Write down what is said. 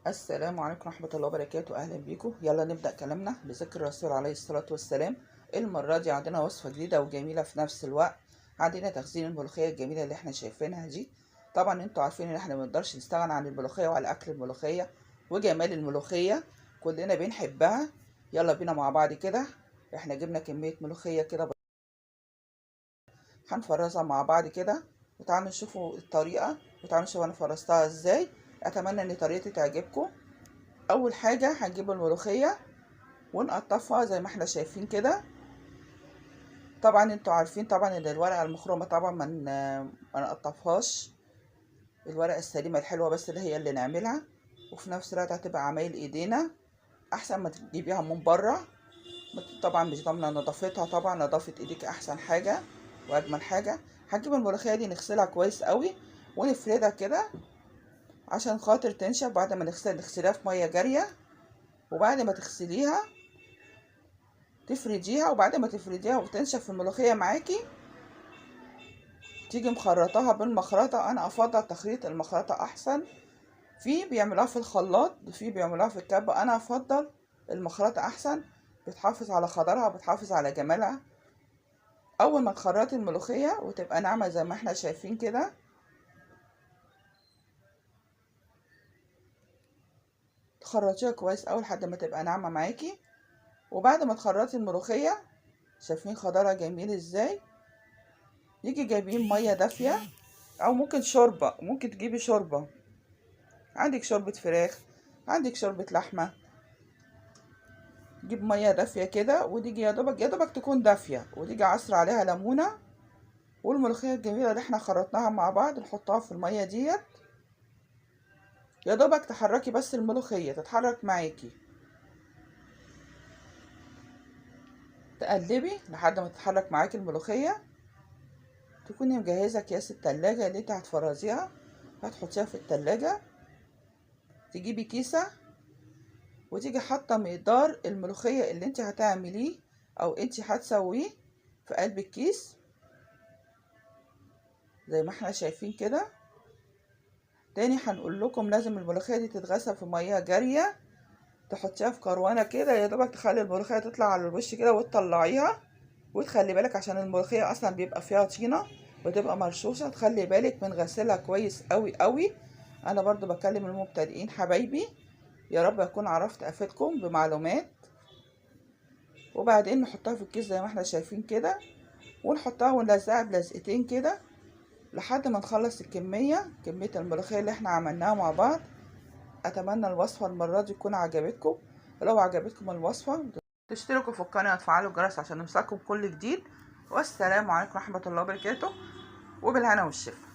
السلام عليكم ورحمة الله وبركاته. أهلا بيكم. يلا نبدأ كلامنا بذكر الرسول عليه الصلاة والسلام. المرة دي عندنا وصفة جديدة وجميلة في نفس الوقت. عندنا تخزين الملوخية الجميلة اللي احنا شايفينها دي. طبعا انتوا عارفين ان احنا منقدرش نستغنى عن الملوخية وعلى أكل الملوخية وجمال الملوخية، كلنا بنحبها. يلا بينا مع بعض كده. احنا جبنا كمية ملوخية كده، هنفرزها مع بعض كده، وتعالوا نشوفوا الطريقة وتعالوا نشوفوا انا فرزتها ازاي. اتمنى ان طريقتي تعجبكم. اول حاجه هنجيب الملوخيه ونقطفها زي ما احنا شايفين كده. طبعا انتوا عارفين طبعا ان الورقه المخرومه طبعا ما نقطفهاش، الورقه السليمه الحلوه بس اللي هي اللي نعملها، وفي نفس الوقت هتبقى عمايل ايدينا احسن ما تجيبيها من بره. طبعا مش ضامنه نظافتها، طبعا نظافه ايديك احسن حاجه واجمل حاجه. هنجيب الملوخيه دي نغسلها كويس قوي ونفردها كده عشان خاطر تنشف. بعد ما نغسلها في ميه جاريه، وبعد ما تغسليها تفرديها، وبعد ما تفرديها وتنشف الملوخيه معاكي تيجي مخرطاها بالمخرطه. انا افضل تخريط المخرطه احسن، في بيعملوها في الخلاط في بيعملوها في الكبه، انا افضل المخرطه احسن، بتحافظ على خضرها وبتحافظ على جمالها. اول ما تخرطي الملوخيه وتبقى ناعمه زي ما احنا شايفين كده، تخرطيها كويس اول لحد ما تبقى ناعمه معاكي. وبعد ما تخرطي الملوخيه شايفين خضرها جميل ازاي، يجي جايبين ميه دافيه او ممكن شوربه، ممكن تجيبي شوربه، عندك شوربه فراخ، عندك شوربه لحمه، جيب ميه دافيه كده وتيجي يا دوبك يا دوبك تكون دافيه، وتيجي عصر عليها ليمونه. والملوخيه الجميله اللي احنا خرطناها مع بعض نحطها في الميه ديت، يا دوبك تحركي بس الملوخيه تتحرك معاكي، تقلبي لحد ما تتحرك معاكي الملوخيه. تكوني مجهزه اكياس التلاجة اللي انت هتفرزيها، هتحطيها في التلاجة. تجيبي كيسه وتيجي حاطه مقدار الملوخيه اللي انت هتعمليه او انت هتسويه في قلب الكيس زي ما احنا شايفين كده. تاني هنقول لكم لازم الملوخيه دي تتغسل في ميه جاريه، تحطيها في كروانه كده يا دوبك تخلي الملوخيه تطلع على الوش كده وتطلعيها. وتخلي بالك عشان الملوخيه اصلا بيبقى فيها طينه وتبقى مرشوشه، تخلي بالك من غسلها كويس قوي قوي. انا برضو بكلم المبتدئين حبايبي، يا رب اكون عرفت افيدكم بمعلومات. وبعدين نحطها في الكيس زي ما احنا شايفين كده، ونحطها ونلزقها بلزقتين كده لحد ما نخلص كمية الملوخية اللي احنا عملناها مع بعض. اتمنى الوصفة المرة دي تكون عجبتكم. ولو عجبتكم الوصفة تشتركوا في القناة وتفعلوا الجرس عشان يوصلكم كل جديد. والسلام عليكم ورحمة الله وبركاته، وبالهنا والشفا.